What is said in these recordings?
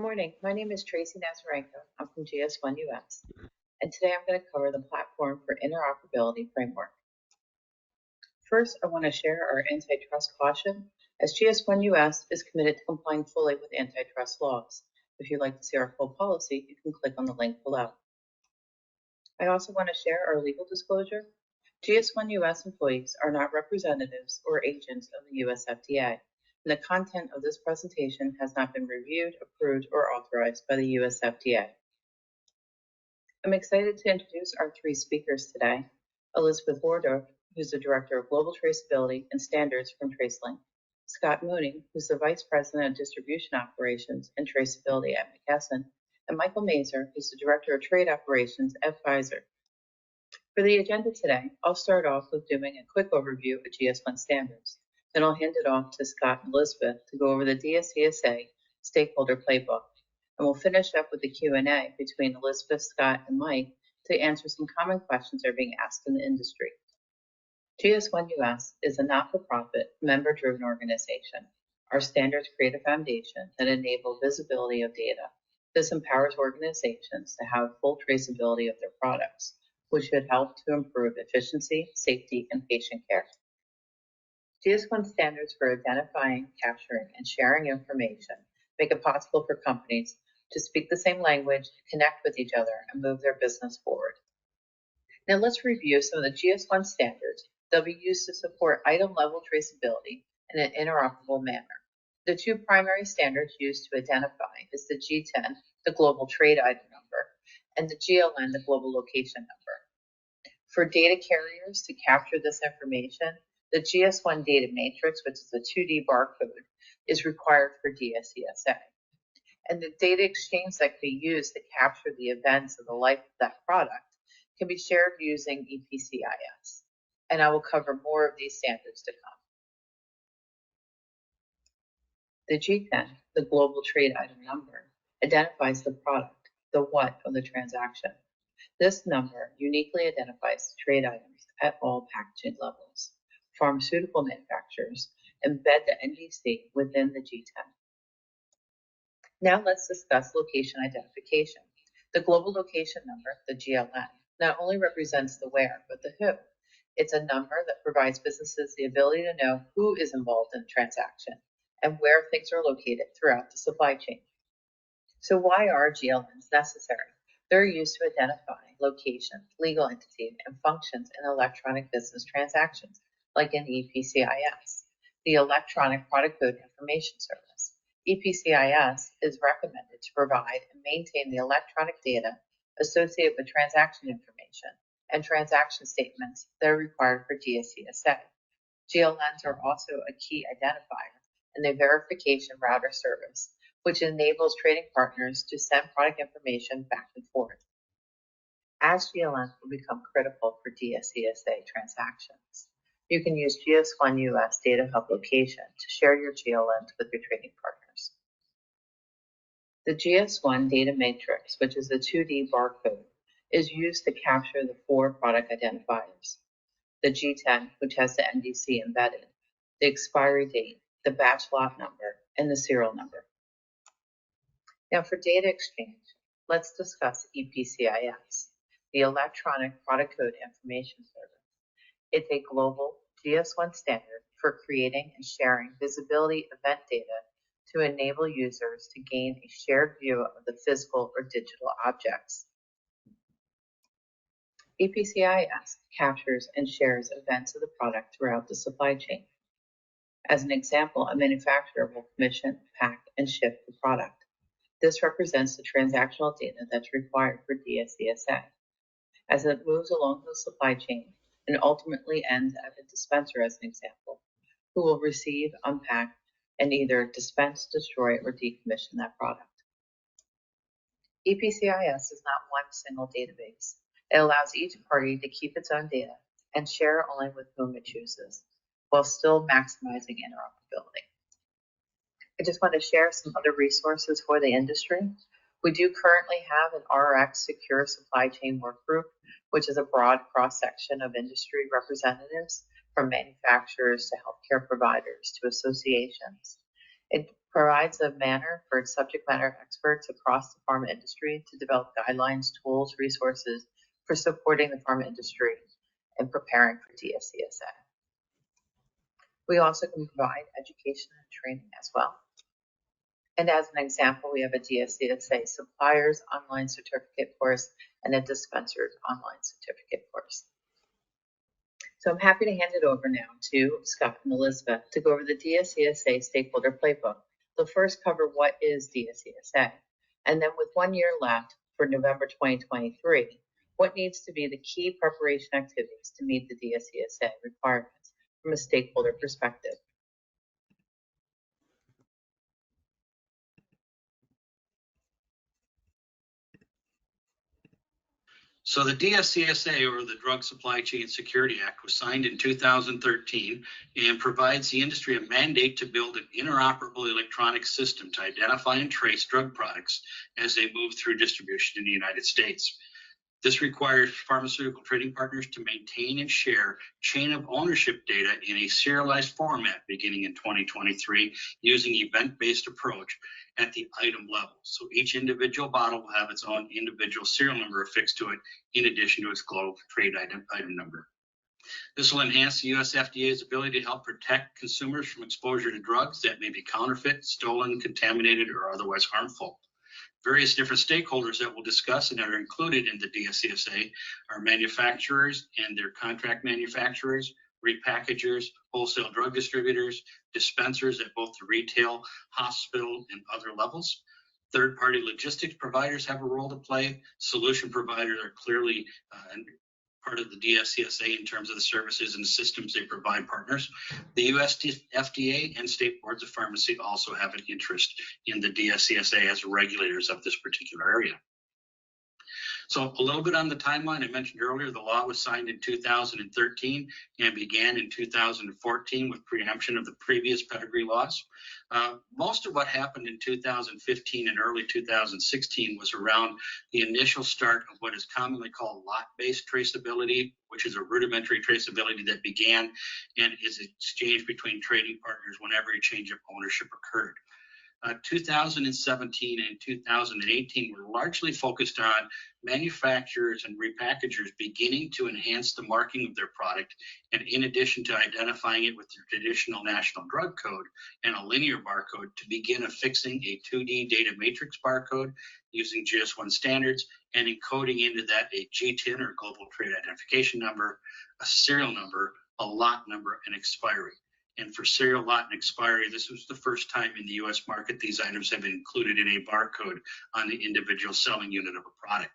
Good morning. My name is Tracy Nazarenko. I'm from GS1 US, and today I'm going to cover the platform for interoperability framework. First, I want to share our antitrust caution, as GS1 US is committed to complying fully with antitrust laws. If you'd like to see our full policy, you can click on the link below. I also want to share our legal disclosure. GS1 US employees are not representatives or agents of the US FDA. And the content of this presentation has not been reviewed, approved, or authorized by the US FDA. I'm excited to introduce our three speakers today. Elizabeth Wardorf, who's the Director of Global Traceability and Standards from TraceLink. Scott Mooney, who's the Vice President of Distribution Operations and Traceability at McKesson. And Michael Mazer, who's the Director of Trade Operations at Pfizer. For the agenda today, I'll start off with doing a quick overview of GS1 Standards. Then I'll hand it off to Scott and Elizabeth to go over the DSCSA Stakeholder Playbook. And we'll finish up with the Q&A between Elizabeth, Scott, and Mike to answer some common questions that are being asked in the industry. GS1 US is a not-for-profit, member-driven organization. Our standards create a foundation that enables visibility of data. This empowers organizations to have full traceability of their products, which should help to improve efficiency, safety, and patient care. GS1 standards for identifying, capturing, and sharing information make it possible for companies to speak the same language, connect with each other, and move their business forward. Now let's review some of the GS1 standards that will be used to support item-level traceability in an interoperable manner. The two primary standards used to identify is the G10, the Global Trade Item Number, and the GLN, the Global Location Number. For data carriers to capture this information, the GS1 data matrix, which is a 2D barcode, is required for DSCSA. And the data exchange that can be used to capture the events of the life of that product can be shared using EPCIS. And I will cover more of these standards to come. The G10, the Global Trade Item Number, identifies the product, the what of the transaction. This number uniquely identifies the trade items at all packaging levels. Pharmaceutical manufacturers embed the NDC within the G10. Now let's discuss location identification. The global location number, the GLN, not only represents the where, but the who. It's a number that provides businesses the ability to know who is involved in the transaction and where things are located throughout the supply chain. So why are GLNs necessary? They're used to identify location, legal entity, and functions in electronic business transactions, like in EPCIS, the Electronic Product Code Information Service. EPCIS is recommended to provide and maintain the electronic data associated with transaction information and transaction statements that are required for DSCSA. GLNs are also a key identifier in the verification router service, which enables trading partners to send product information back and forth. As GLNs will become critical for DSCSA transactions, you can use GS1 US Data Hub location to share your GLNs with your trading partners. The GS1 data matrix, which is a 2D barcode, is used to capture the 4 product identifiers. The G10, which has the NDC embedded, the expiry date, the batch lot number, and the serial number. Now for data exchange, let's discuss EPCIS, the Electronic Product Code Information Service. It's a global GS1 standard for creating and sharing visibility event data to enable users to gain a shared view of the physical or digital objects. EPCIS captures and shares events of the product throughout the supply chain. As an example, a manufacturer will commission, pack, and ship the product. This represents the transactional data that's required for DSCSA. As it moves along the supply chain and ultimately ends at a dispenser, as an example, who will receive, unpack, and either dispense, destroy, or decommission that product. EPCIS is not one single database. It allows each party to keep its own data and share only with whom it chooses, while still maximizing interoperability. I just want to share some other resources for the industry. We do currently have an RX Secure Supply Chain Work Group, which is a broad cross-section of industry representatives from manufacturers to healthcare providers to associations. It provides a manner for subject matter experts across the pharma industry to develop guidelines, tools, resources for supporting the pharma industry and preparing for DSCSA. We also can provide education and training as well. And as an example, we have a DSCSA suppliers online certificate course and a dispensers online certificate course. So I'm happy to hand it over now to Scott and Elizabeth to go over the DSCSA stakeholder playbook. They'll first cover what is DSCSA, and then with 1 year left for November 2023, what needs to be the key preparation activities to meet the DSCSA requirements from a stakeholder perspective. So the DSCSA, or the Drug Supply Chain Security Act, was signed in 2013 and provides the industry a mandate to build an interoperable electronic system to identify and trace drug products as they move through distribution in the United States. This requires pharmaceutical trading partners to maintain and share chain of ownership data in a serialized format beginning in 2023 using event-based approach at the item level. So each individual bottle will have its own individual serial number affixed to it in addition to its global trade item number. This will enhance the US FDA's ability to help protect consumers from exposure to drugs that may be counterfeit, stolen, contaminated, or otherwise harmful. Various different stakeholders that we'll discuss and that are included in the DSCSA are manufacturers and their contract manufacturers, repackagers, wholesale drug distributors, dispensers at both the retail, hospital, and other levels. Third-party logistics providers have a role to play. Solution providers are clearly part of the DSCSA in terms of the services and the systems they provide partners. The US FDA and state boards of pharmacy also have an interest in the DSCSA as regulators of this particular area. So a little bit on the timeline. I mentioned earlier the law was signed in 2013 and began in 2014 with preemption of the previous pedigree laws. Most of what happened in 2015 and early 2016 was around the initial start of what is commonly called lot-based traceability, which is a rudimentary traceability that began and is exchanged between trading partners whenever a change of ownership occurred. 2017 and 2018 were largely focused on manufacturers and repackagers beginning to enhance the marking of their product, and in addition to identifying it with the traditional national drug code and a linear barcode, to begin affixing a 2D data matrix barcode using GS1 standards and encoding into that a GTIN, or global trade identification number, a serial number, a lot number, and expiry. And for serial, lot, and expiry, this was the first time in the US market these items have been included in a barcode on the individual selling unit of a product.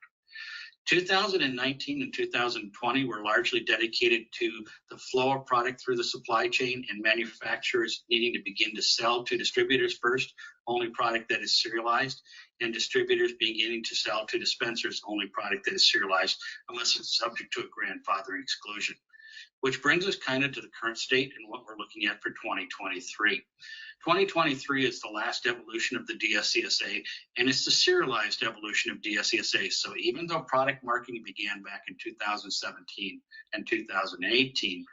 2019 and 2020 were largely dedicated to the flow of product through the supply chain and manufacturers needing to begin to sell to distributors first, only product that is serialized, and distributors beginning to sell to dispensers, only product that is serialized, unless it's subject to a grandfathering exclusion. Which brings us kind of to the current state and what we're looking at for 2023. 2023 is the last evolution of the DSCSA, and it's the serialized evolution of DSCSA. So even though product marking began back in 2017 and 2018,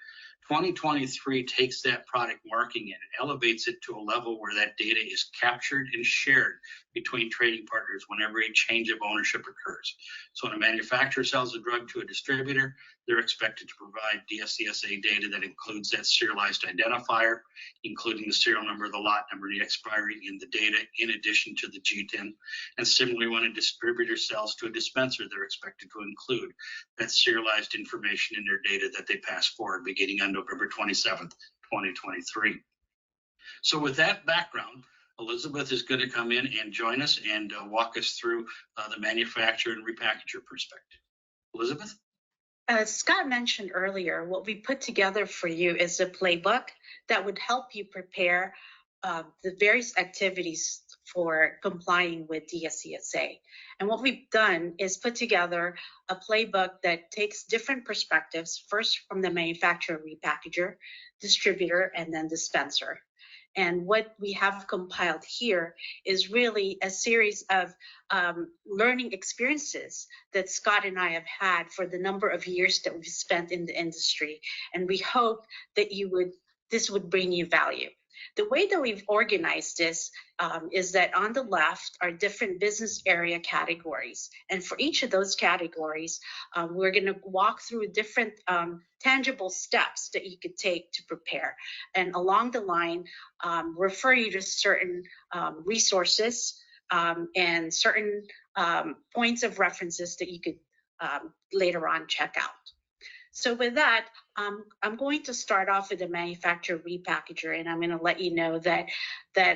2023 takes that product marking and elevates it to a level where that data is captured and shared between trading partners whenever a change of ownership occurs. So when a manufacturer sells a drug to a distributor, they're expected to provide DSCSA data that includes that serialized identifier, including the serial number, the lot number, the expiry in the data, in addition to the GTIN. And similarly, when a distributor sells to a dispenser, they're expected to include that serialized information in their data that they pass forward beginning on November 27th, 2023. So with that background, Elizabeth is going to come in and join us and walk us through the manufacturer and repackager perspective. Elizabeth? As Scott mentioned earlier, what we put together for you is a playbook that would help you prepare the various activities for complying with DSCSA. And what we've done is put together a playbook that takes different perspectives, first from the manufacturer, repackager, distributor, and then dispenser. And what we have compiled here is really a series of learning experiences that Scott and I have had for the number of years that we've spent in the industry. And we hope that this would bring you value. The way that we've organized this is that on the left are different business area categories. And for each of those categories, we're going to walk through different tangible steps that you could take to prepare. And along the line, refer you to certain resources and certain points of references that you could later on check out. So with that, I'm going to start off with the manufacturer repackager, and I'm going to let you know that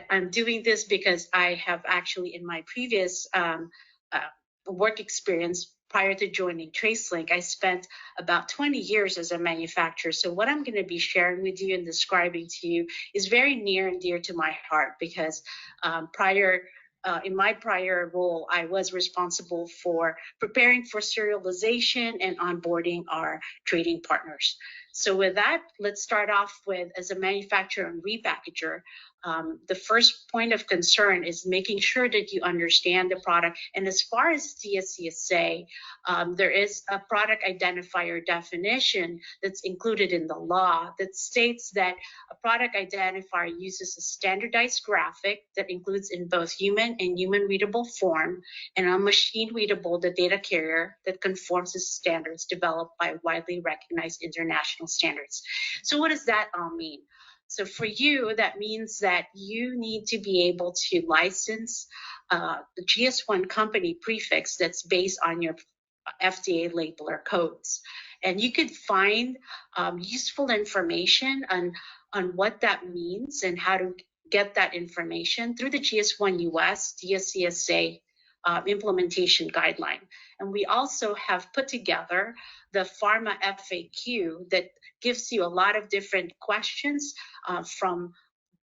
I'm doing this because I have actually in my previous work experience prior to joining TraceLink, I spent about 20 years as a manufacturer. So what I'm going to be sharing with you and describing to you is very near and dear to my heart because in my prior role, I was responsible for preparing for serialization and onboarding our trading partners. So with that, let's start off with, as a manufacturer and repackager, the first point of concern is making sure that you understand the product. And as far as DSCSA, there is a product identifier definition that's included in the law that states that a product identifier uses a standardized graphic that includes in both human and human readable form and a machine readable the data carrier that conforms to standards developed by widely recognized international standards. So what does that all mean? So for you, that means that you need to be able to license the GS1 company prefix that's based on your FDA labeler codes. And you could find useful information on what that means and how to get that information through the GS1 US DSCSA Implementation Guideline. And we also have put together the Pharma FAQ that gives you a lot of different questions from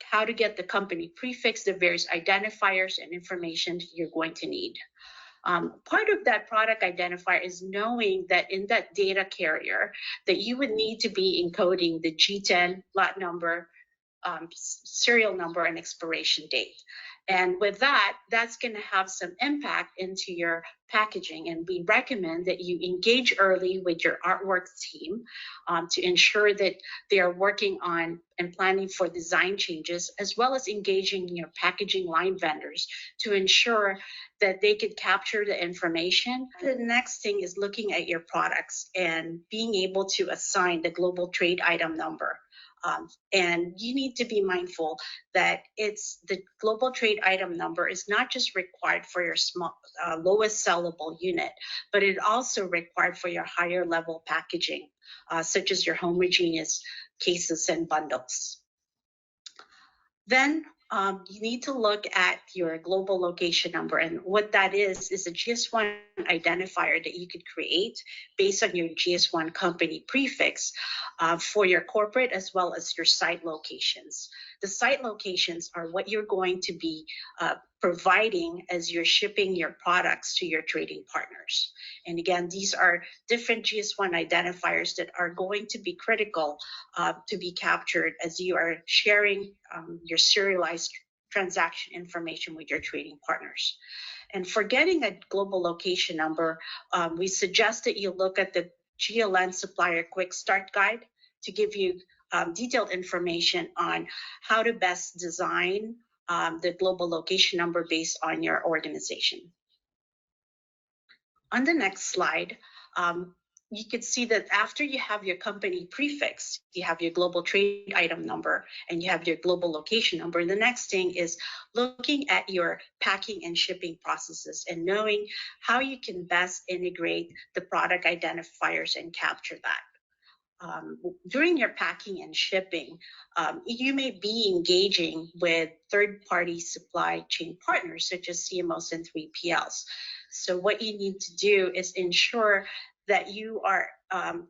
how to get the company prefix, the various identifiers and information you're going to need. Part of that product identifier is knowing that in that data carrier that you would need to be encoding the G10 lot number, serial number, and expiration date. And with that, that's going to have some impact into your packaging. And we recommend that you engage early with your artwork team to ensure that they are working on and planning for design changes, as well as engaging your packaging line vendors to ensure that they could capture the information. The next thing is looking at your products and being able to assign the global trade item number. And you need to be mindful that it's the global trade item number is not just required for your small, lowest sellable unit, but it also required for your higher level packaging, such as your homogeneous cases and bundles. Then you need to look at your global location number, and what that is a GS1 identifier that you could create based on your GS1 company prefix for your corporate as well as your site locations. The site locations are what you're going to be providing as you're shipping your products to your trading partners. And again, these are different GS1 identifiers that are going to be critical to be captured as you are sharing your serialized transaction information with your trading partners. And for getting a global location number, we suggest that you look at the GLN Supplier Quick Start Guide to give you detailed information on how to best design the global location number based on your organization. On the next slide, you can see that after you have your company prefix, you have your global trade item number, and you have your global location number. The next thing is looking at your packing and shipping processes and knowing how you can best integrate the product identifiers and capture that. During your packing and shipping, you may be engaging with third-party supply chain partners such as CMOs and 3PLs. So what you need to do is ensure that you are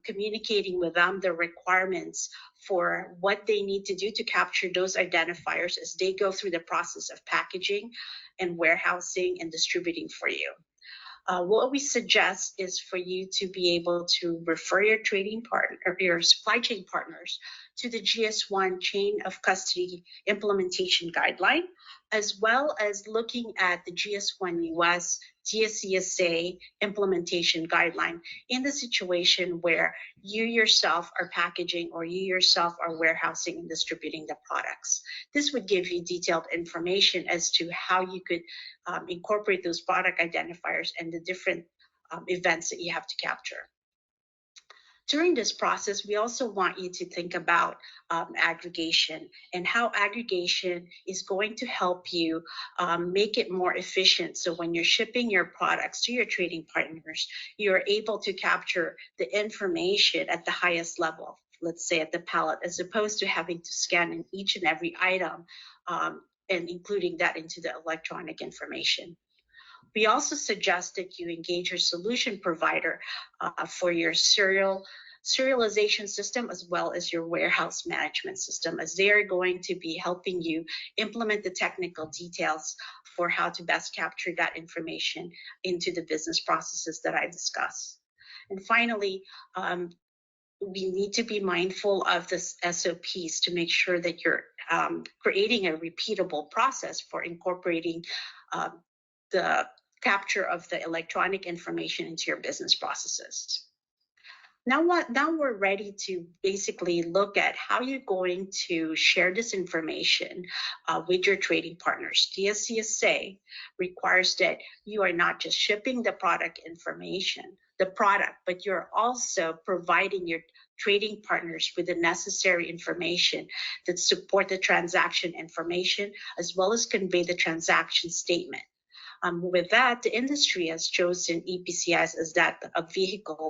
communicating with them the requirements for what they need to do to capture those identifiers as they go through the process of packaging and warehousing and distributing for you. What we suggest is for you to be able to refer your trading partner or your supply chain partners to the GS1 Chain of Custody Implementation Guideline, as well as looking at the GS1 US DSCSA Implementation Guideline in the situation where you yourself are packaging or you yourself are warehousing and distributing the products. This would give you detailed information as to how you could incorporate those product identifiers and the different events that you have to capture. During this process, we also want you to think about aggregation and how aggregation is going to help you make it more efficient. So when you're shipping your products to your trading partners, you're able to capture the information at the highest level, let's say at the pallet, as opposed to having to scan in each and every item and including that into the electronic information. We also suggest that you engage your solution provider for your serialization system as well as your warehouse management system, as they are going to be helping you implement the technical details for how to best capture that information into the business processes that I discussed. And finally, we need to be mindful of the SOPs to make sure that you're creating a repeatable process for incorporating the capture of the electronic information into your business processes. Now we're ready to basically look at how you're going to share this information with your trading partners. DSCSA requires that you are not just shipping the product information, but you're also providing your trading partners with the necessary information that support the transaction information as well as convey the transaction statement. With that, the industry has chosen EPCIS as that a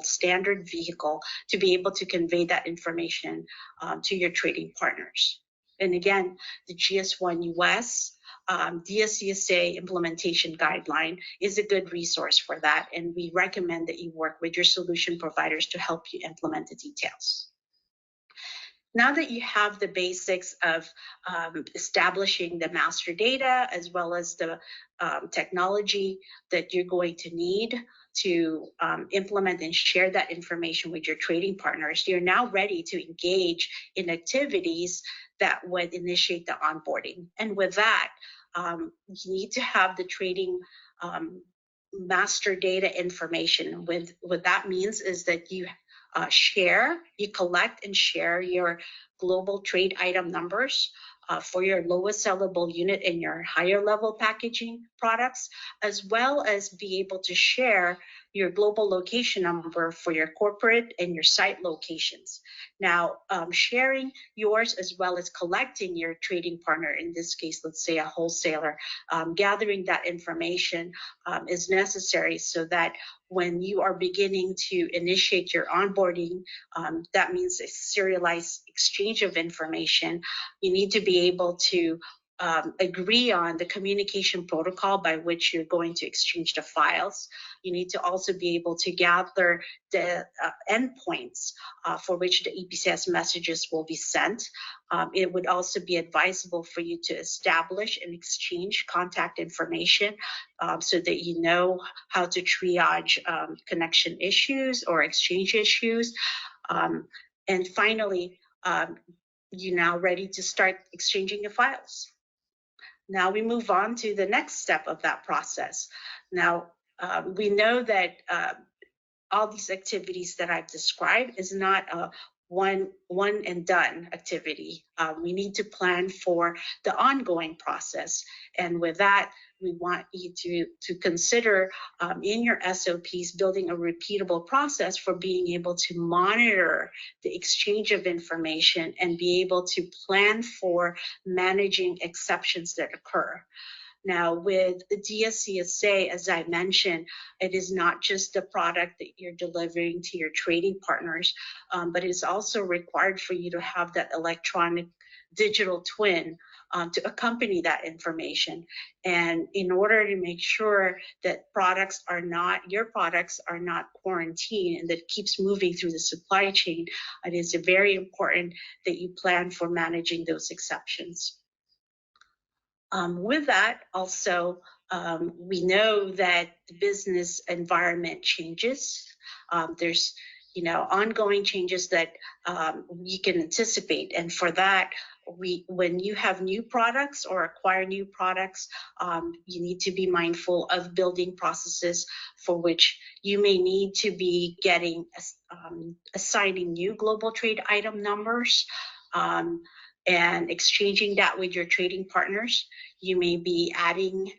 standard vehicle to be able to convey that information to your trading partners. And again, the GS1 US DSCSA Implementation Guideline is a good resource for that, and we recommend that you work with your solution providers to help you implement the details. Now that you have the basics of establishing the master data as well as the technology that you're going to need to implement and share that information with your trading partners, you're now ready to engage in activities that would initiate the onboarding. And with that, you need to have the trading master data information. What that means is that you collect and share your global trade item numbers for your lowest sellable unit and your higher level packaging products, as well as be able to share your global location number for your corporate and your site locations. Now, sharing yours as well as collecting your trading partner, in this case, let's say a wholesaler, gathering that information is necessary so that when you are beginning to initiate your onboarding, that means a serialized exchange of information. You need to be able to agree on the communication protocol by which you're going to exchange the files. You need to also be able to gather the endpoints for which the EPCIS messages will be sent. It would also be advisable for you to establish and exchange contact information so that you know how to triage connection issues or exchange issues. And finally, you're now ready to start exchanging your files. Now we move on to the next step of that process. Now, we know that all these activities that I've described is not a one and done activity. We need to plan for the ongoing process. And with that, we want you to consider in your SOPs building a repeatable process for being able to monitor the exchange of information and be able to plan for managing exceptions that occur. Now, with the DSCSA, as I mentioned, it is not just the product that you're delivering to your trading partners, but it's also required for you to have that electronic digital twin to accompany that information. And in order to make sure that your products are not quarantined and that keeps moving through the supply chain, it is very important that you plan for managing those exceptions. With that, also, we know that the business environment changes. There's ongoing changes that you can anticipate. And for that, when you have new products or acquire new products, you need to be mindful of building processes for which you may need to be assigning new global trade item numbers and exchanging that with your trading partners. You may be adding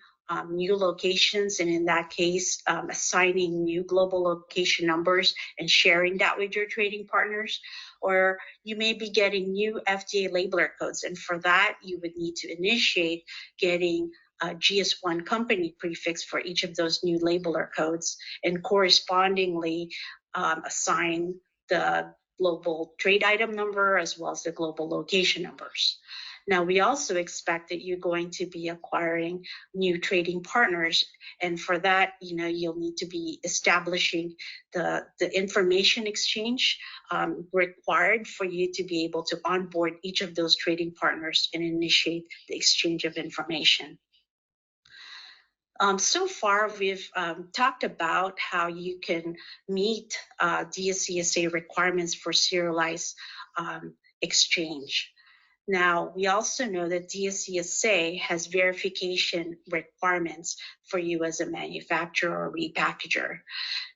new locations, and in that case, assigning new global location numbers and sharing that with your trading partners. Or you may be getting new FDA labeler codes, and for that, you would need to initiate getting a GS1 company prefix for each of those new labeler codes, and correspondingly assign the global trade item number as well as the global location numbers. Now, we also expect that you're going to be acquiring new trading partners, and for that, you'll need to be establishing the information exchange required for you to be able to onboard each of those trading partners and initiate the exchange of information. So far, we've talked about how you can meet DSCSA requirements for serialized exchange. Now, we also know that DSCSA has verification requirements for you as a manufacturer or repackager.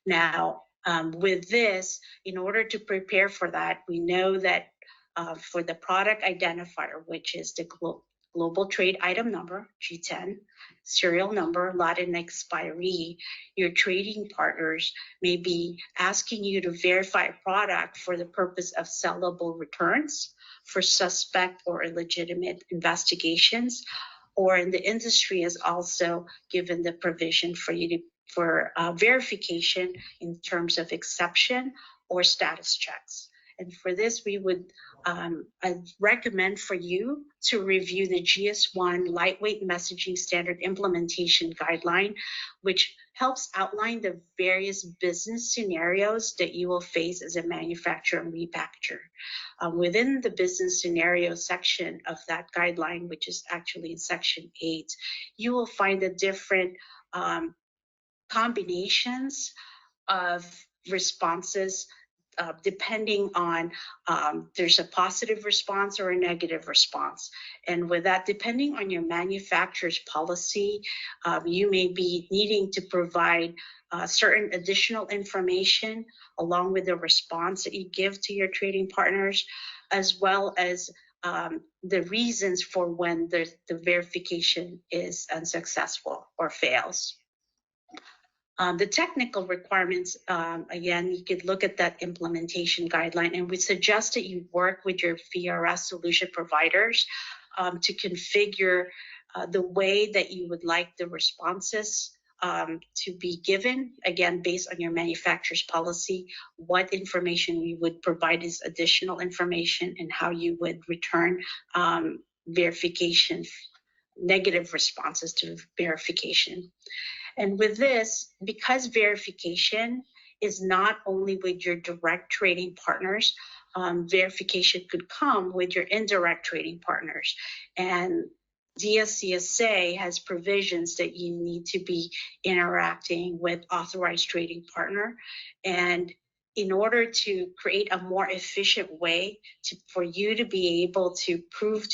Now, with this, in order to prepare for that, we know that for the product identifier, which is the global trade item number, G10, serial number, lot and expiry, your trading partners may be asking you to verify a product for the purpose of sellable returns, for suspect or illegitimate investigations, or in the industry has also given the provision for you for verification in terms of exception or status checks. And for this, we would I'd recommend for you to review the GS1 Lightweight Messaging Standard Implementation Guideline, which helps outline the various business scenarios that you will face as a manufacturer and repackager. Within the business scenario section of that guideline, which is actually in section 8, you will find the different combinations of responses depending on there's a positive response or a negative response. And with that, depending on your manufacturer's policy, you may be needing to provide certain additional information along with the response that you give to your trading partners, as well as the reasons for when the verification is unsuccessful or fails. The technical requirements, again, you could look at that implementation guideline, and we suggest that you work with your VRS solution providers to configure the way that you would like the responses to be given, again, based on your manufacturer's policy, what information you would provide as additional information, and how you would return verification, negative responses to verification. And with this, because verification is not only with your direct trading partners, verification could come with your indirect trading partners. And DSCSA has provisions that you need to be interacting with authorized trading partner. And in order to create a more efficient way for you to be able to prove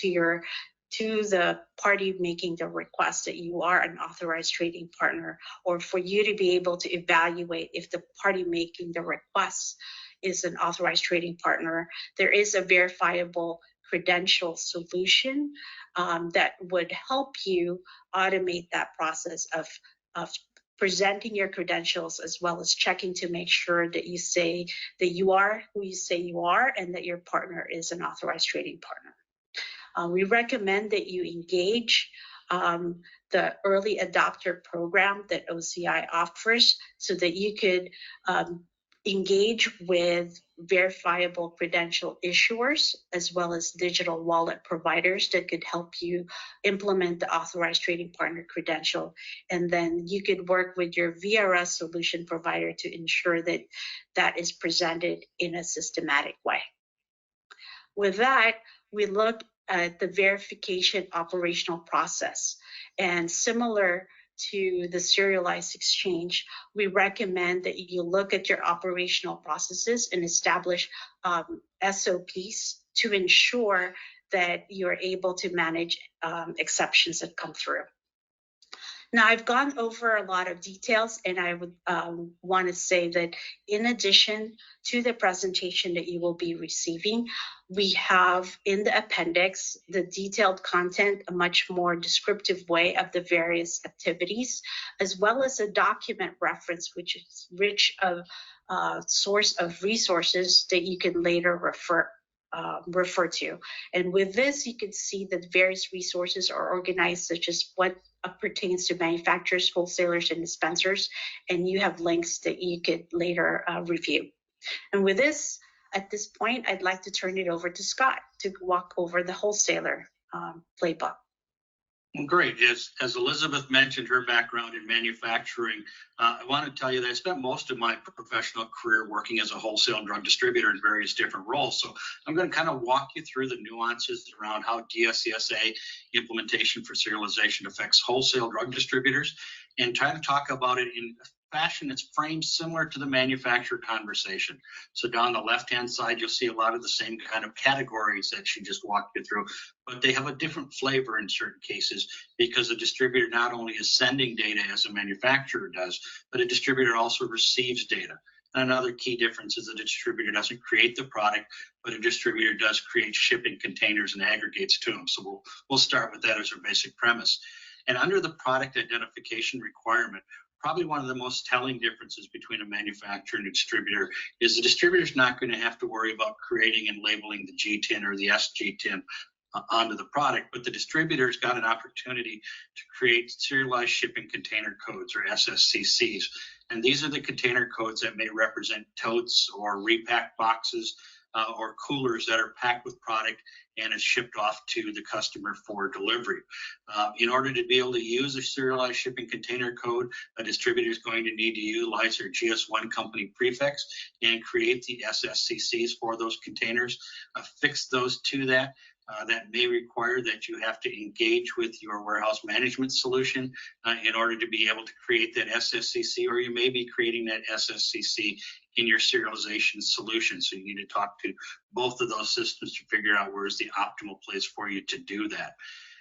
to the party making the request that you are an authorized trading partner, or for you to be able to evaluate if the party making the request is an authorized trading partner, there is a verifiable credential solution that would help you automate that process of presenting your credentials, as well as checking to make sure that you say that you are who you say you are and that your partner is an authorized trading partner. We recommend that you engage the early adopter program that OCI offers, so that you could engage with verifiable credential issuers, as well as digital wallet providers that could help you implement the authorized trading partner credential. And then you could work with your VRS solution provider to ensure that that is presented in a systematic way. With that, we look at the verification operational process. And similar to the serialized exchange, we recommend that you look at your operational processes and establish SOPs to ensure that you're able to manage exceptions that come through. Now, I've gone over a lot of details, and I would want to say that in addition to the presentation that you will be receiving, we have in the appendix the detailed content, a much more descriptive way of the various activities, as well as a document reference, which is rich of source of resources that you can later refer to. And with this, you can see that various resources are organized, such as what pertains to manufacturers, wholesalers, and dispensers, and you have links that you could later review. And with this, at this point, I'd like to turn it over to Scott to walk over the wholesaler playbook. Well, great. As Elizabeth mentioned, her background in manufacturing, I want to tell you that I spent most of my professional career working as a wholesale drug distributor in various different roles. So I'm going to kind of walk you through the nuances around how DSCSA implementation for serialization affects wholesale drug distributors and try to talk about it in a fashion that's framed similar to the manufacturer conversation. So down the left-hand side, you'll see a lot of the same kind of categories that she just walked you through, but they have a different flavor in certain cases because a distributor not only is sending data as a manufacturer does, but a distributor also receives data. And another key difference is that a distributor doesn't create the product, but a distributor does create shipping containers and aggregates to them. So we'll start with that as our basic premise. And under the product identification requirement, probably one of the most telling differences between a manufacturer and a distributor is the distributor's not going to have to worry about creating and labeling the G10 or the SG10 onto the product, but the distributor's got an opportunity to create serialized shipping container codes, or SSCCs. And these are the container codes that may represent totes or repacked boxes or coolers that are packed with product and is shipped off to the customer for delivery. In order to be able to use a serialized shipping container code, a distributor is going to need to utilize their GS1 company prefix and create the SSCCs for those containers, affix those to that. That may require that you have to engage with your warehouse management solution in order to be able to create that SSCC, or you may be creating that SSCC in your serialization solution. So you need to talk to both of those systems to figure out where is the optimal place for you to do that.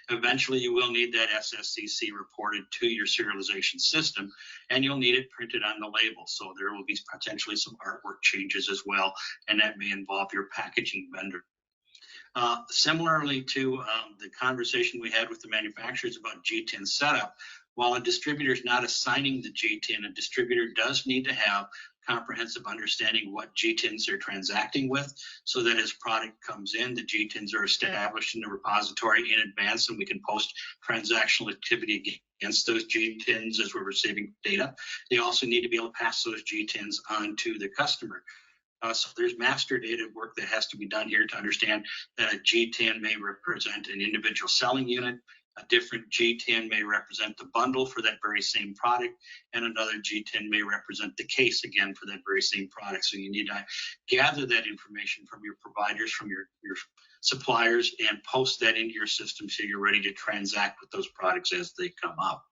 Eventually, you will need that SSCC reported to your serialization system, and you'll need it printed on the label. So there will be potentially some artwork changes as well, and that may involve your packaging vendor. Similarly to the conversation we had with the manufacturers about G10 setup, while a distributor is not assigning the G10, a distributor does need to have comprehensive understanding what G10s they're transacting with, so that as product comes in, the G10s are established in the repository in advance, and we can post transactional activity against those G10s as we're receiving data. They also need to be able to pass those G10s on to the customer. So there's master data work that has to be done here to understand that a G10 may represent an individual selling unit, a different G10 may represent the bundle for that very same product, and another G10 may represent the case again for that very same product. So you need to gather that information from your providers, from your suppliers, and post that into your system so you're ready to transact with those products as they come up.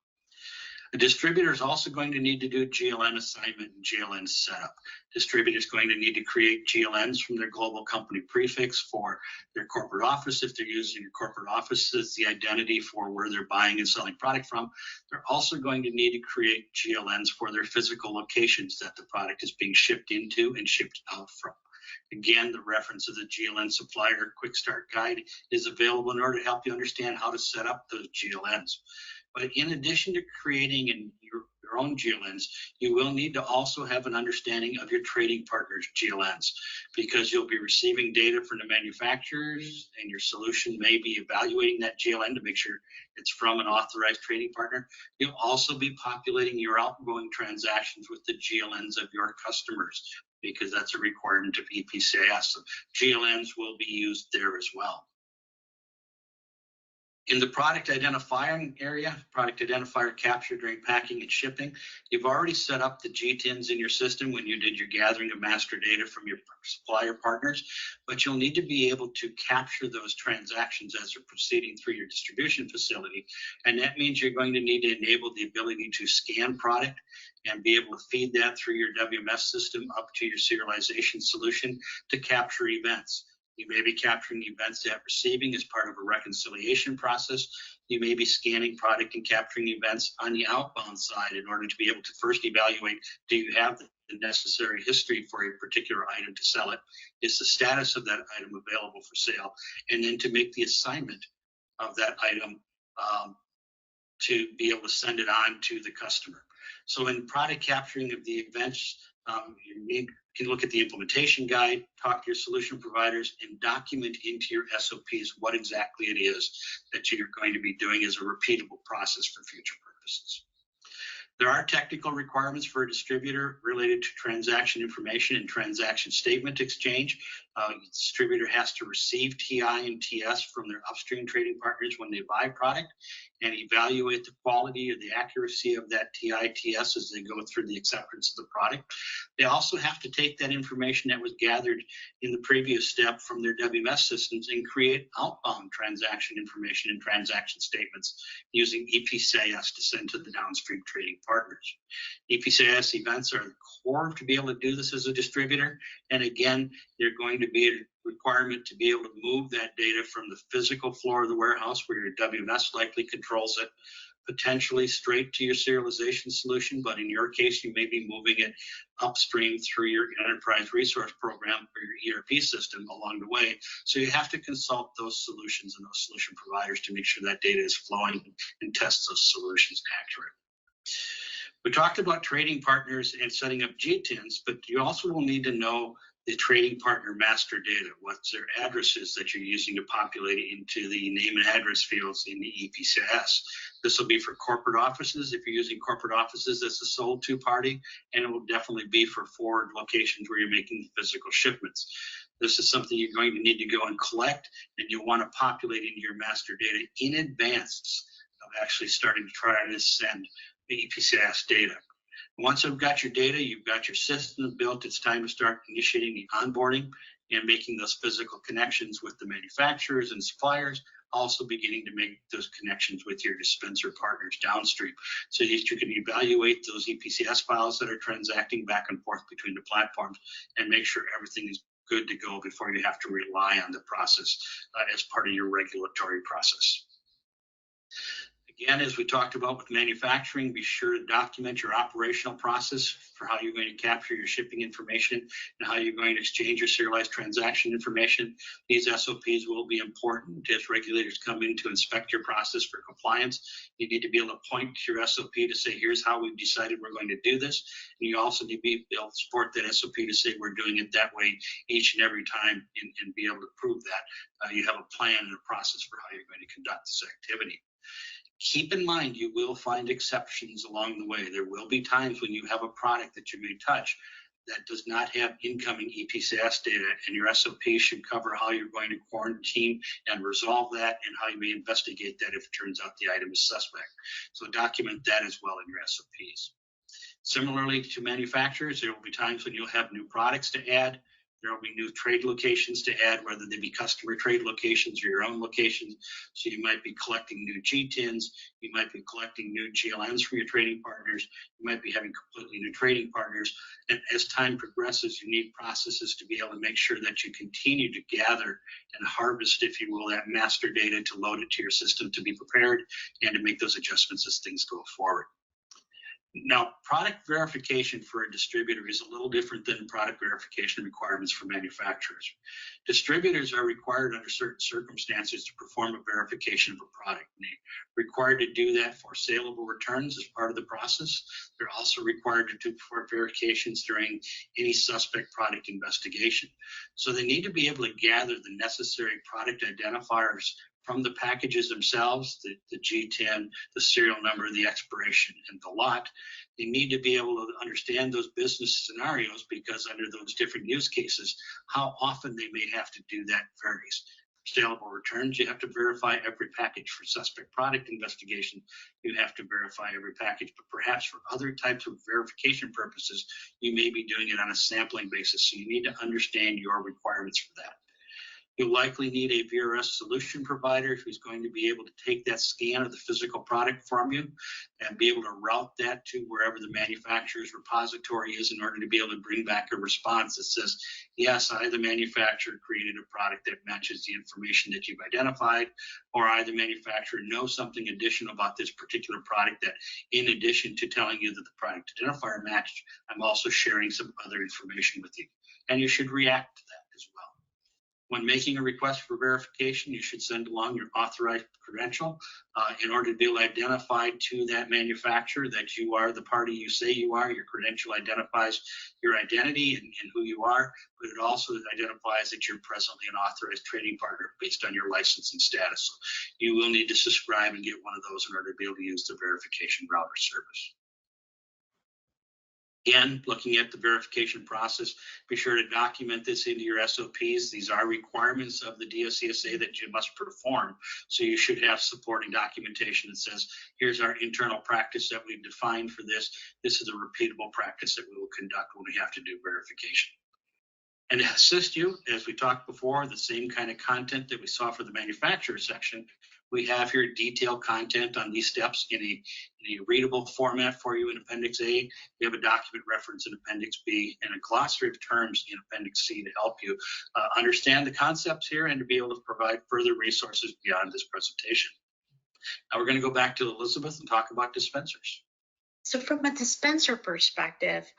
A distributor is also going to need to do GLN assignment and GLN setup. Distributor is going to need to create GLNs from their global company prefix for their corporate office. If they're using your corporate office as the identity for where they're buying and selling product from, they're also going to need to create GLNs for their physical locations that the product is being shipped into and shipped out from. Again, the reference of the GLN supplier quick start guide is available in order to help you understand how to set up those GLNs. But in addition to creating your own GLNs, you will need to also have an understanding of your trading partners' GLNs, because you'll be receiving data from the manufacturers, and your solution may be evaluating that GLN to make sure it's from an authorized trading partner. You'll also be populating your outgoing transactions with the GLNs of your customers, because that's a requirement of EPCIS. So GLNs will be used there as well. In the product identifying area, product identifier capture during packing and shipping, you've already set up the GTINs in your system when you did your gathering of master data from your supplier partners, but you'll need to be able to capture those transactions as they're proceeding through your distribution facility. And that means you're going to need to enable the ability to scan product and be able to feed that through your WMS system up to your serialization solution to capture events. You may be capturing events at receiving as part of a reconciliation process. You may be scanning product and capturing events on the outbound side in order to be able to first evaluate, do you have the necessary history for a particular item to sell it? Is the status of that item available for sale? And then to make the assignment of that item to be able to send it on to the customer. So in product capturing of the events, you can look at the implementation guide, talk to your solution providers, and document into your SOPs what exactly it is that you're going to be doing as a repeatable process for future purposes. There are technical requirements for a distributor related to transaction information and transaction statement exchange. The distributor has to receive TI and TS from their upstream trading partners when they buy product and evaluate the quality or the accuracy of that TI, TS as they go through the acceptance of the product. They also have to take that information that was gathered in the previous step from their WMS systems and create outbound transaction information and transaction statements using EPCIS to send to the downstream trading partners. EPCIS events are the core to be able to do this as a distributor. And again, they're going to be a requirement to be able to move that data from the physical floor of the warehouse where your WMS likely controls it, potentially straight to your serialization solution, but in your case, you may be moving it upstream through your enterprise resource program or your ERP system along the way. So you have to consult those solutions and those solution providers to make sure that data is flowing and test those solutions accurate. We talked about trading partners and setting up GTINs, but you also will need to know the trading partner master data, what's their addresses that you're using to populate into the name and address fields in the EPCIS. This will be for corporate offices if you're using corporate offices as a sole two-party, and it will definitely be for forward locations where you're making physical shipments. This is something you're going to need to go and collect, and you'll want to populate into your master data in advance of actually starting to try to send the EPCIS data. Once you've got your data, you've got your system built, it's time to start initiating the onboarding and making those physical connections with the manufacturers and suppliers, also beginning to make those connections with your dispenser partners downstream so that you can evaluate those EPCIS files that are transacting back and forth between the platforms and make sure everything is good to go before you have to rely on the process as part of your regulatory process. Again, as we talked about with manufacturing, be sure to document your operational process for how you're going to capture your shipping information and how you're going to exchange your serialized transaction information. These SOPs will be important as regulators come in to inspect your process for compliance. You need to be able to point to your SOP to say, here's how we've decided we're going to do this. And you also need to be able to support that SOP to say we're doing it that way each and every time and be able to prove that you have a plan and a process for how you're going to conduct this activity. Keep in mind, you will find exceptions along the way. There will be times when you have a product that you may touch that does not have incoming EPCIS data, and your SOP should cover how you're going to quarantine and resolve that and how you may investigate that if it turns out the item is suspect. So document that as well in your SOPs. Similarly to manufacturers, there will be times when you'll have new products to add. There will be new trade locations to add, whether they be customer trade locations or your own locations. So you might be collecting new GTINs, you might be collecting new GLNs from your trading partners, you might be having completely new trading partners. And as time progresses, you need processes to be able to make sure that you continue to gather and harvest, if you will, that master data to load it to your system to be prepared and to make those adjustments as things go forward. Now, product verification for a distributor is a little different than product verification requirements for manufacturers. Distributors are required under certain circumstances to perform a verification of a product. They're required to do that for saleable returns as part of the process. They're also required to do verifications during any suspect product investigation. So they need to be able to gather the necessary product identifiers from the packages themselves, the GTIN, the serial number, the expiration, and the lot. They need to be able to understand those business scenarios because under those different use cases, how often they may have to do that varies. saleable returns. You have to verify every package. For suspect product investigation, you have to verify every package, but perhaps for other types of verification purposes, you may be doing it on a sampling basis. So you need to understand your requirements for that. You'll likely need a VRS solution provider who's going to be able to take that scan of the physical product from you and be able to route that to wherever the manufacturer's repository is in order to be able to bring back a response that says, yes, I, the manufacturer, created a product that matches the information that you've identified, or I, the manufacturer, know something additional about this particular product that, in addition to telling you that the product identifier matched, I'm also sharing some other information with you. And you should react to that as well. When making a request for verification, you should send along your authorized credential in order to be able to identify to that manufacturer that you are the party you say you are. Your credential identifies your identity and who you are, but it also identifies that you're presently an authorized trading partner based on your licensing status. So you will need to subscribe and get one of those in order to be able to use the verification router service. Again, looking at the verification process, be sure to document this into your SOPs. These are requirements of the DSCSA that you must perform. So you should have supporting documentation that says, here's our internal practice that we've defined for this. This is a repeatable practice that we will conduct when we have to do verification. And to assist you, as we talked before, the same kind of content that we saw for the manufacturer section, we have here detailed content on these steps in a readable format for you in Appendix A. We have a document reference in Appendix B and a glossary of terms in Appendix C to help you understand the concepts here and to be able to provide further resources beyond this presentation. Now we're going to go back to Elizabeth and talk about dispensers. So from a dispenser perspective,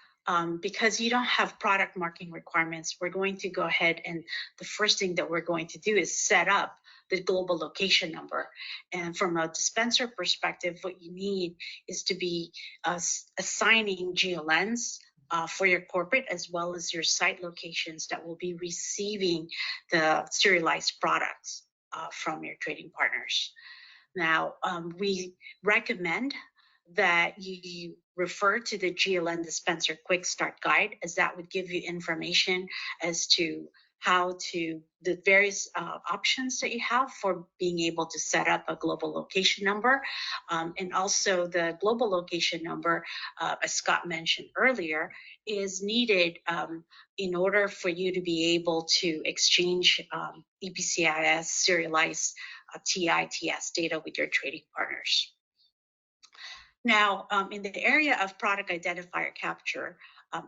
because you don't have product marking requirements, we're going to go ahead and the first thing that we're going to do is set up the global location number. And from a dispenser perspective, what you need is to be assigning GLNs for your corporate as well as your site locations that will be receiving the serialized products from your trading partners. Now, we recommend that you refer to the GLN Dispenser Quick Start Guide, as that would give you information as to how to the various options that you have for being able to set up a global location number. And also the global location number, as Scott mentioned earlier, is needed in order for you to be able to exchange EPCIS serialized TITS data with your trading partners. Now, in the area of product identifier capture,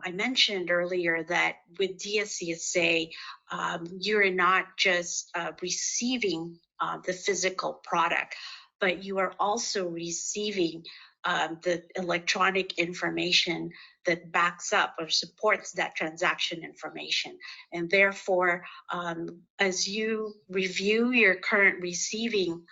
I mentioned earlier that with DSCSA, you're not just receiving the physical product, but you are also receiving the electronic information that backs up or supports that transaction information. And therefore, as you review your current receiving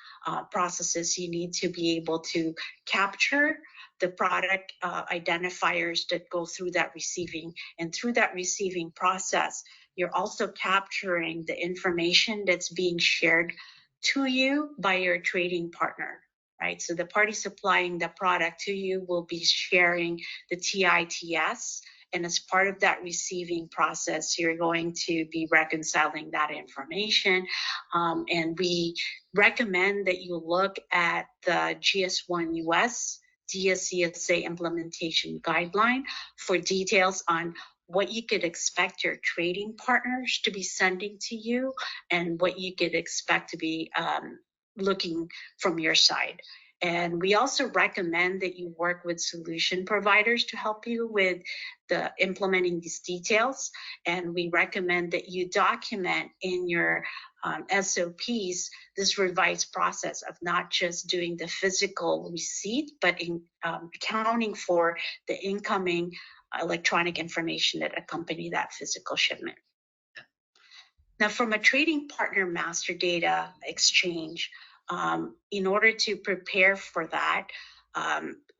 processes, you need to be able to capture the product identifiers that go through that receiving. And through that receiving process, you're also capturing the information that's being shared to you by your trading partner, right? So the party supplying the product to you will be sharing the TITS. And as part of that receiving process, you're going to be reconciling that information. And we recommend that you look at the GS1 US DSCSA Implementation Guideline for details on what you could expect your trading partners to be sending to you and what you could expect to be looking from your side. And we also recommend that you work with solution providers to help you with the implementing these details. And we recommend that you document in your SOPs this revised process of not just doing the physical receipt, but in accounting for the incoming electronic information that accompany that physical shipment. Now, from a trading partner master data exchange, in order to prepare for that,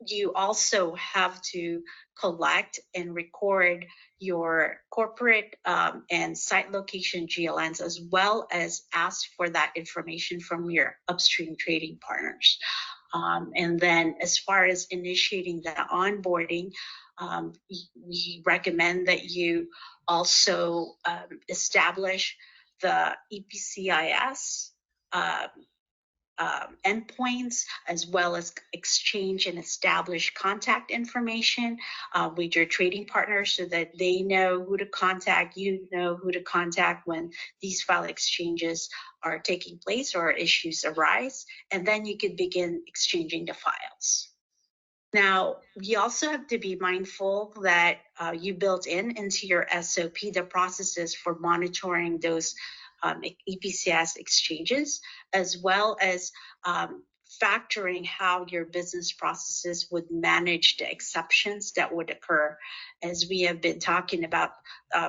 you also have to collect and record your corporate and site location GLNs, as well as ask for that information from your upstream trading partners. And then as far as initiating the onboarding, we recommend that you also establish the EPCIS endpoints, as well as exchange and establish contact information with your trading partners so that they know who to contact, you know who to contact when these file exchanges are taking place or issues arise, and then you can begin exchanging the files. Now, we also have to be mindful that you built into your SOP the processes for monitoring those EPCIS exchanges, as well as factoring how your business processes would manage the exceptions that would occur. As we have been talking about,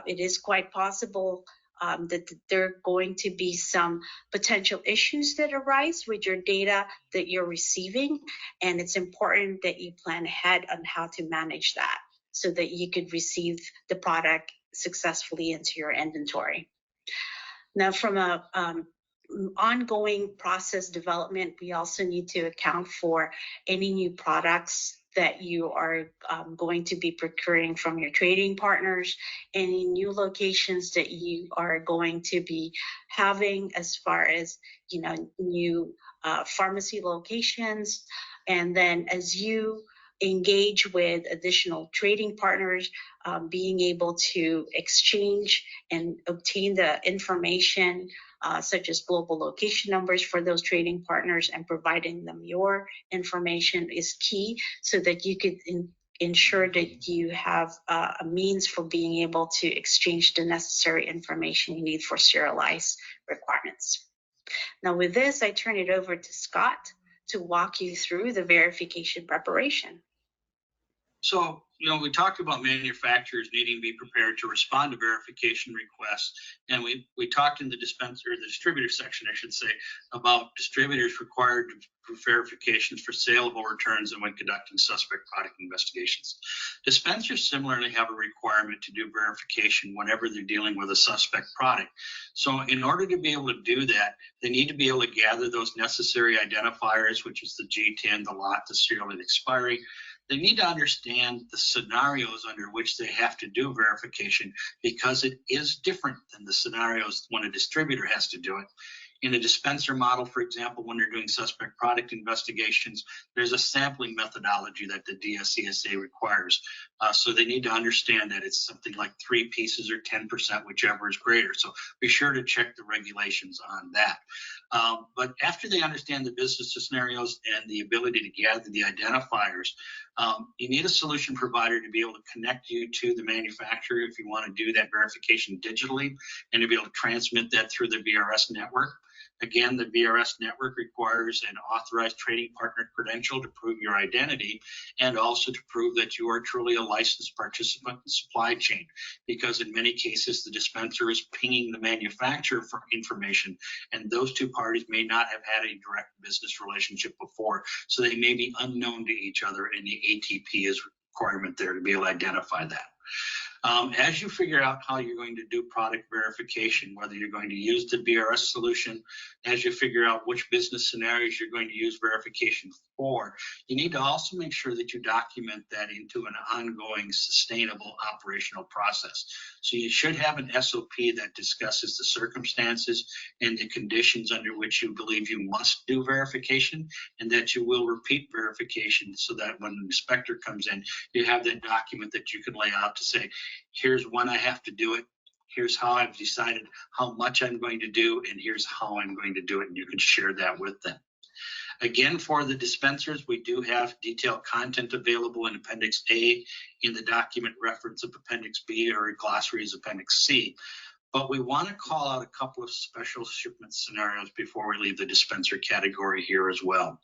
it is quite possible that there are going to be some potential issues that arise with your data that you're receiving, and it's important that you plan ahead on how to manage that so that you could receive the product successfully into your inventory. Now, from a ongoing process development, we also need to account for any new products that you are going to be procuring from your trading partners, any new locations that you are going to be having as far as, you know, new pharmacy locations. And then as you engage with additional trading partners, being able to exchange and obtain the information such as global location numbers for those trading partners and providing them your information is key so that you could ensure that you have a means for being able to exchange the necessary information you need for serialized requirements. Now with this, I turn it over to Scott to walk you through the verification preparation. So, you know, we talked about manufacturers needing to be prepared to respond to verification requests. And we talked in the distributor section, I should say, about distributors required to prove verifications for saleable returns and when conducting suspect product investigations. Dispensers similarly have a requirement to do verification whenever they're dealing with a suspect product. So in order to be able to do that, they need to be able to gather those necessary identifiers, which is the G10, the lot, the serial and expiry. They need to understand the scenarios under which they have to do verification because it is different than the scenarios when a distributor has to do it. In a dispenser model, for example, when they're doing suspect product investigations, there's a sampling methodology that the DSCSA requires. So they need to understand that it's something like 3 pieces or 10%, whichever is greater. So be sure to check the regulations on that. But after they understand the business scenarios and the ability to gather the identifiers, you need a solution provider to be able to connect you to the manufacturer if you want to do that verification digitally and to be able to transmit that through the VRS network. Again, the VRS network requires an authorized trading partner credential to prove your identity and also to prove that you are truly a licensed participant in the supply chain, because in many cases the dispenser is pinging the manufacturer for information, and those two parties may not have had a direct business relationship before, so they may be unknown to each other, and the ATP is a requirement there to be able to identify that. As you figure out how you're going to do product verification, whether you're going to use the BRS solution, as you figure out which business scenarios you're going to use verification for, you need to also make sure that you document that into an ongoing, sustainable operational process. So you should have an SOP that discusses the circumstances and the conditions under which you believe you must do verification, and that you will repeat verification so that when an inspector comes in, you have that document that you can lay out to say, here's when I have to do it, here's how I've decided how much I'm going to do, and here's how I'm going to do it, and you can share that with them. Again, for the dispensers, we do have detailed content available in Appendix A in the document reference of Appendix B, or a glossary as Appendix C. But we want to call out a couple of special shipment scenarios before we leave the dispenser category here as well.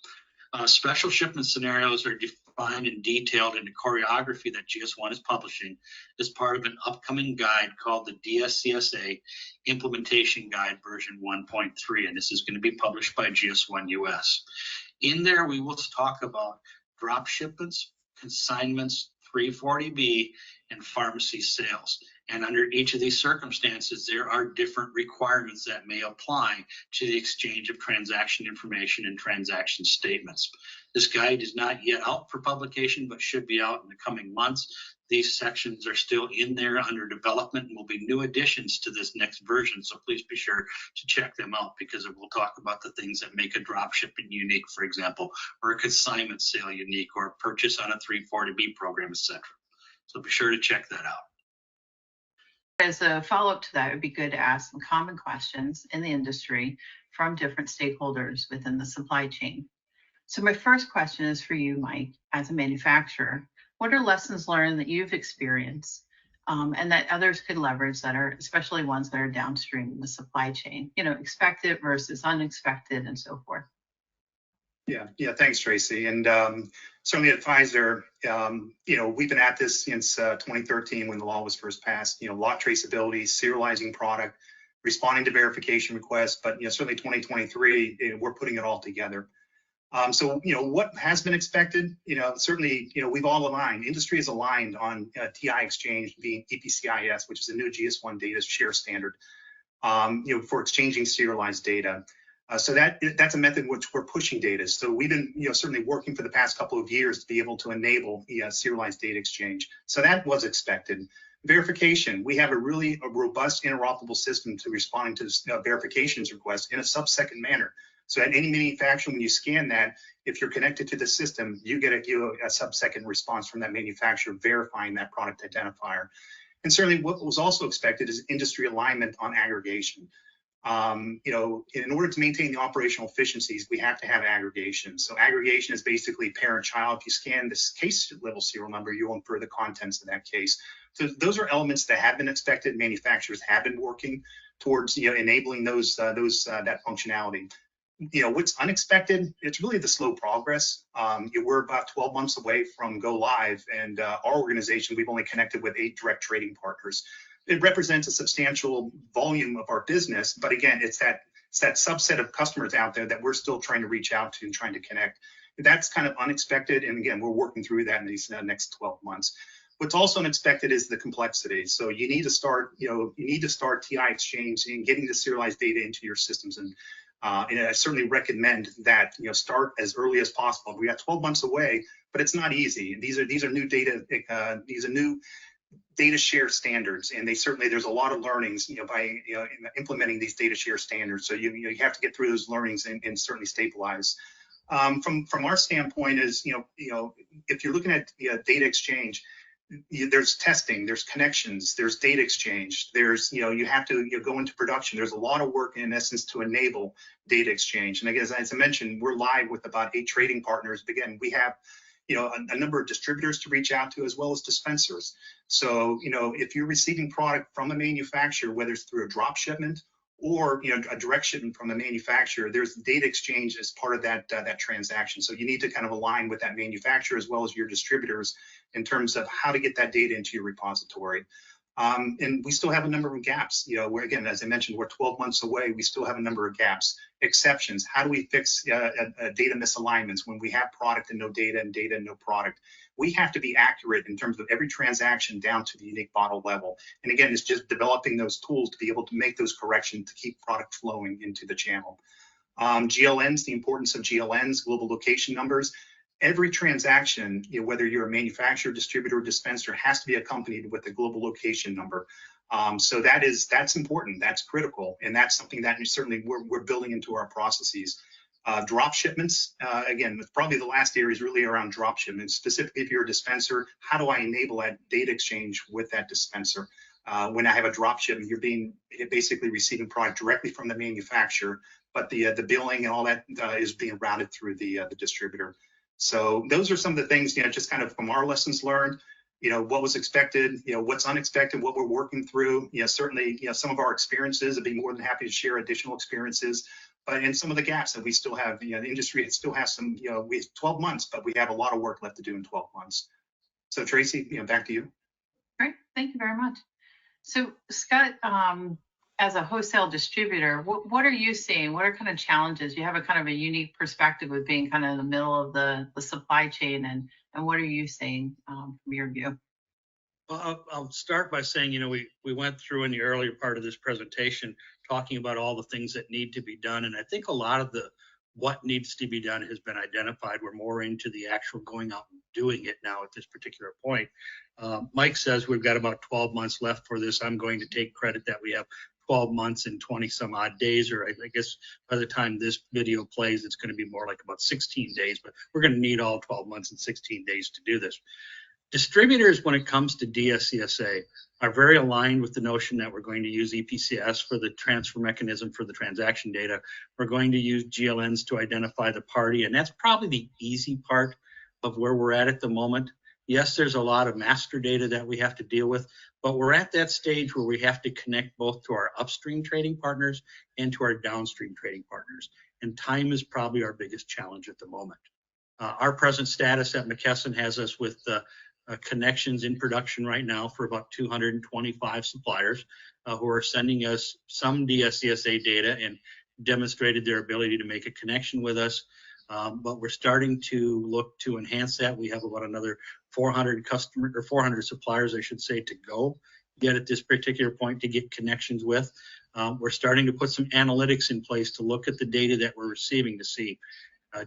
Special shipment scenarios are defined and detailed in the choreography that GS1 is publishing as part of an upcoming guide called the DSCSA Implementation Guide version 1.3, and this is going to be published by GS1 US. In there, we will talk about drop shipments, consignments, 340B, and pharmacy sales. And under each of these circumstances, there are different requirements that may apply to the exchange of transaction information and transaction statements. This guide is not yet out for publication, but should be out in the coming months. These sections are still in there under development and will be new additions to this next version. So please be sure to check them out, because it will talk about the things that make a drop shipping unique, for example, or a consignment sale unique, or a purchase on a 340B program, etc. So be sure to check that out. As a follow-up to that, it would be good to ask some common questions in the industry from different stakeholders within the supply chain. So my first question is for you, Mike, as a manufacturer. What are lessons learned that you've experienced and that others could leverage, that are especially ones that are downstream in the supply chain? You know, expected versus unexpected and so forth. Yeah, thanks, Tracy. And certainly at Pfizer, we've been at this since 2013 when the law was first passed. Lot traceability, serializing product, responding to verification requests. But certainly 2023, we're putting it all together. So what has been expected? Certainly we've all aligned. Industry is aligned on TI exchange being EPCIS, which is a new GS1 data share standard. For exchanging serialized data. So that's a method in which we're pushing data. So we've been certainly working for the past couple of years to be able to enable the serialized data exchange. So that was expected. Verification, we have a really robust interoperable system to responding to verifications requests in a sub-second manner. So at any manufacturer, when you scan that, if you're connected to the system, you get a sub-second response from that manufacturer verifying that product identifier. And certainly what was also expected is industry alignment on aggregation. In order to maintain the operational efficiencies, we have to have aggregation. So aggregation is basically parent-child. If you scan this case level serial number, you'll infer the contents of that case. So those are elements that have been expected. Manufacturers have been working towards enabling that functionality. What's unexpected, it's really the slow progress. We're about 12 months away from go live, and our organization, we've only connected with 8 direct trading partners. It represents a substantial volume of our business, but again, it's that subset of customers out there that we're still trying to reach out to and trying to connect. That's kind of unexpected, and again, we're working through that in these next 12 months. What's also unexpected is the complexity. So you need to start TI exchange and getting the serialized data into your systems, and I certainly recommend that start as early as possible. We got 12 months away, but it's not easy. These are new data. These are new data share standards, and there's a lot of learnings by implementing these data share standards. So you have to get through those learnings and certainly stabilize. From our standpoint, is if you're looking at data exchange, there's testing, there's connections, there's data exchange, there's you have to go into production. There's a lot of work in essence to enable data exchange. And again, as I mentioned, we're live with about 8 trading partners. But again, we have a number of distributors to reach out to, as well as dispensers. So if you're receiving product from a manufacturer, whether it's through a drop shipment or a direct shipment from a manufacturer, there's data exchange as part of that transaction. So you need to kind of align with that manufacturer as well as your distributors in terms of how to get that data into your repository. And we still have a number of gaps. Where again, as I mentioned, we're 12 months away. We still have a number of gaps. Exceptions. How do we fix data misalignments when we have product and no data and data and no product? We have to be accurate in terms of every transaction down to the unique bottle level. And again, it's just developing those tools to be able to make those corrections to keep product flowing into the channel. GLNs, the importance of GLNs, global location numbers. Every transaction, whether you're a manufacturer, distributor, or dispenser, has to be accompanied with a global location number. So that's important, that's critical, and that's something that certainly we're building into our processes. Drop shipments, again, probably the last area is really around drop shipments. Specifically, if you're a dispenser, how do I enable that data exchange with that dispenser? When I have a drop shipment, you're basically receiving product directly from the manufacturer, but the billing and all that is being routed through the distributor. So those are some of the things, just kind of from our lessons learned, what was expected, what's unexpected, what we're working through. Certainly, some of our experiences, I'd be more than happy to share additional experiences, but in some of the gaps that we still have, the industry still has some, we have 12 months, but we have a lot of work left to do in 12 months. So Tracy, back to you. Great, thank you very much. So Scott, as a wholesale distributor, what are you seeing? What are kind of challenges? You have a kind of a unique perspective with being kind of in the middle of the supply chain, and what are you seeing from your view? Well, I'll start by saying, we went through in the earlier part of this presentation talking about all the things that need to be done. And I think a lot of the what needs to be done has been identified. We're more into the actual going out and doing it now at this particular point. Mike says we've got about 12 months left for this. I'm going to take credit that we have 12 months and 20 some odd days, or I guess by the time this video plays, it's going to be more like about 16 days, but we're going to need all 12 months and 16 days to do this. Distributors, when it comes to DSCSA, are very aligned with the notion that we're going to use EPCIS for the transfer mechanism for the transaction data. We're going to use GLNs to identify the party, and that's probably the easy part of where we're at the moment. Yes, there's a lot of master data that we have to deal with, but we're at that stage where we have to connect both to our upstream trading partners and to our downstream trading partners. And time is probably our biggest challenge at the moment. Our present status at McKesson has us with connections in production right now for about 225 suppliers who are sending us some DSCSA data and demonstrated their ability to make a connection with us. But we're starting to look to enhance that. We have about another 400 suppliers, I should say, to go yet at this particular point to get connections with. We're starting to put some analytics in place to look at the data that we're receiving to see,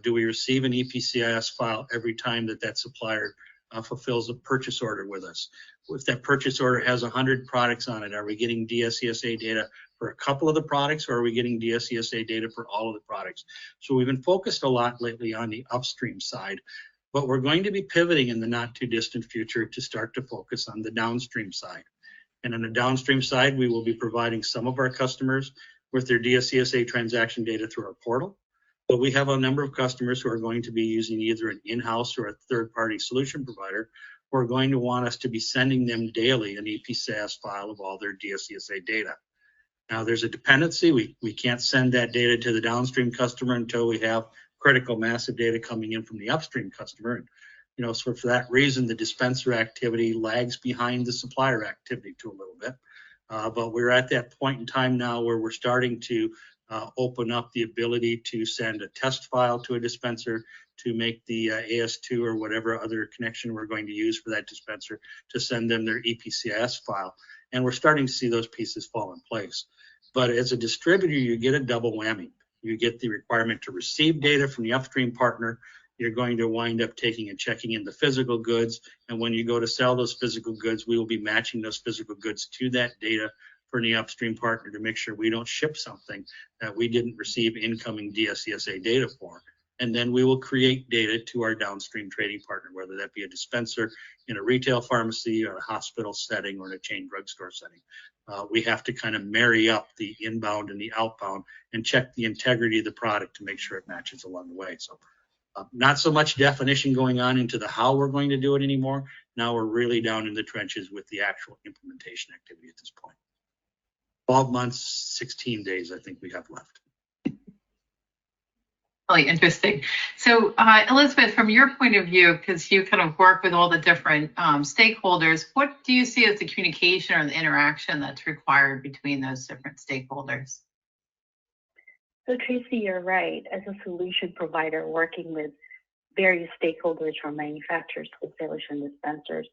do we receive an EPCIS file every time that supplier fulfills a purchase order with us? If that purchase order has 100 products on it, are we getting DSCSA data for a couple of the products, or are we getting DSCSA data for all of the products? So we've been focused a lot lately on the upstream side, but we're going to be pivoting in the not too distant future to start to focus on the downstream side. And on the downstream side, we will be providing some of our customers with their DSCSA transaction data through our portal. But we have a number of customers who are going to be using either an in-house or a third-party solution provider who are going to want us to be sending them daily an EPCIS file of all their DSCSA data. Now, there's a dependency. We can't send that data to the downstream customer until we have critical massive data coming in from the upstream customer. And, so for that reason, the dispenser activity lags behind the supplier activity to a little bit. But we're at that point in time now where we're starting to open up the ability to send a test file to a dispenser to make the AS2 or whatever other connection we're going to use for that dispenser to send them their EPCIS file. And we're starting to see those pieces fall in place. But as a distributor, you get a double whammy. You get the requirement to receive data from the upstream partner. You're going to wind up taking and checking in the physical goods. And when you go to sell those physical goods, we will be matching those physical goods to that data for the upstream partner to make sure we don't ship something that we didn't receive incoming DSCSA data for. And then we will create data to our downstream trading partner, whether that be a dispenser in a retail pharmacy or a hospital setting or in a chain drugstore setting. We have to kind of marry up the inbound and the outbound and check the integrity of the product to make sure it matches along the way. So not so much definition going on into the how we're going to do it anymore. Now we're really down in the trenches with the actual implementation activity at this point. 12 months, 16 days, I think we have left. Really interesting. So Elizabeth, from your point of view, because you kind of work with all the different stakeholders, what do you see as the communication or the interaction that's required between those different stakeholders? So Tracy, you're right. As a solution provider working with various stakeholders from manufacturers, wholesalers, and dispensers,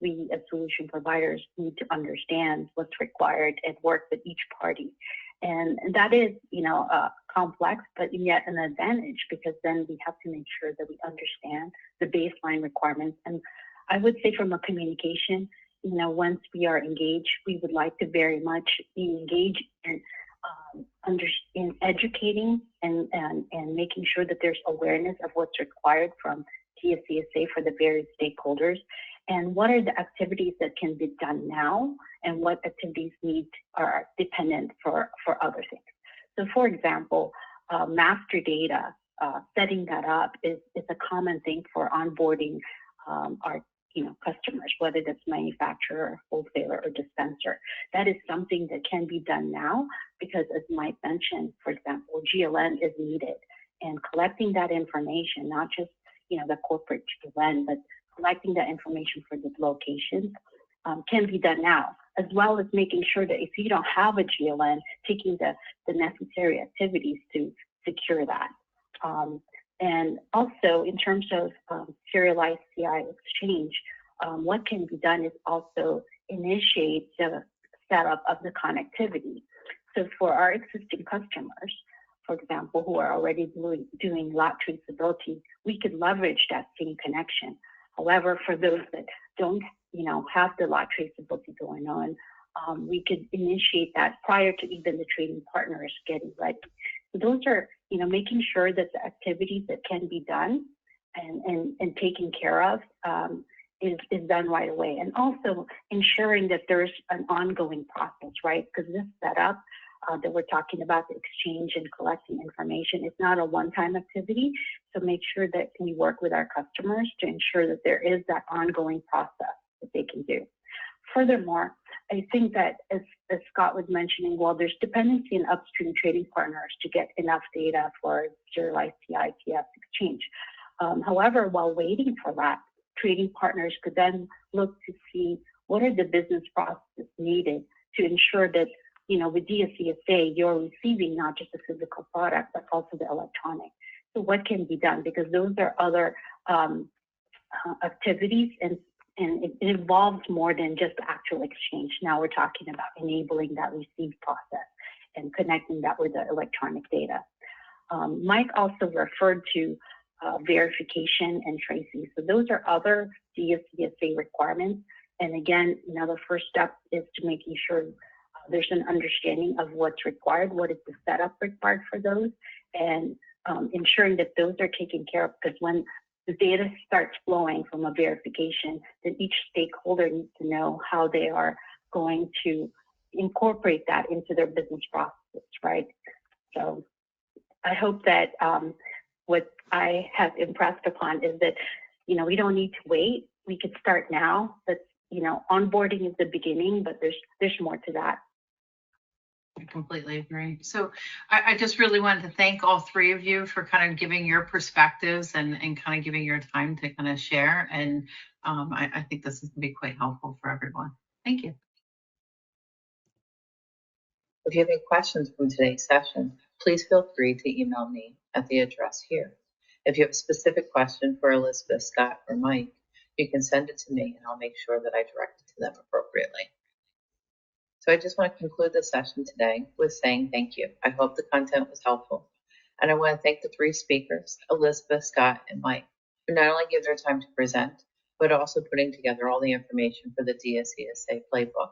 we as solution providers need to understand what's required and work with each party. And that is, complex, but yet an advantage, because then we have to make sure that we understand the baseline requirements. And I would say from a communication, once we are engaged, we would like to very much be engaged in educating and making sure that there's awareness of what's required from DSCSA for the various stakeholders, and what are the activities that can be done now and what activities are dependent for other things. So for example, master data, setting that up is a common thing for onboarding our customers, whether that's manufacturer, wholesaler, or dispenser. That is something that can be done now because, as Mike mentioned, for example, GLN is needed, and collecting that information, not just the corporate GLN, but collecting that information for the locations can be done now, as well as making sure that if you don't have a GLN, taking the necessary activities to secure that. And also, in terms of serialized CI exchange, what can be done is also initiate the setup of the connectivity. So for our existing customers, for example, who are already doing lot traceability, we could leverage that same connection. However, for those that don't, have the lot traceability going on, we could initiate that prior to even the trading partners getting ready. So those are, making sure that the activities that can be done and taken care of is done right away. And also ensuring that there's an ongoing process, right? Because this setup that we're talking about, the exchange and collecting information, is not a one-time activity. So make sure that we work with our customers to ensure that there is that ongoing process that they can do. Furthermore, I think that as Scott was mentioning, while there's dependency in upstream trading partners to get enough data for serialized CITS exchange. However, while waiting for that, trading partners could then look to see what are the business processes needed to ensure that, with DSCSA, you're receiving not just the physical product, but also the electronic. So what can be done? Because those are other activities, and it involves more than just the actual exchange. Now we're talking about enabling that receive process and connecting that with the electronic data. Mike also referred to verification and tracing. So those are other DSCSA requirements. And again, the first step is to making sure there's an understanding of what's required, what is the setup required for those, and ensuring that those are taken care of, because when the data starts flowing from a verification, then each stakeholder needs to know how they are going to incorporate that into their business processes, right? So I hope that what I have impressed upon is that, we don't need to wait. We could start now. But, onboarding is the beginning, but there's more to that. I completely agree. So I just really wanted to thank all three of you for kind of giving your perspectives and kind of giving your time to kind of share. And I think this is going to be quite helpful for everyone. Thank you. If you have any questions from today's session, please feel free to email me at the address here. If you have a specific question for Elizabeth, Scott, or Mike, you can send it to me and I'll make sure that I direct it to them appropriately. So I just want to conclude the session today with saying thank you. I hope the content was helpful. And I want to thank the three speakers, Elizabeth, Scott, and Mike, who not only give their time to present, but also putting together all the information for the DSCSA playbook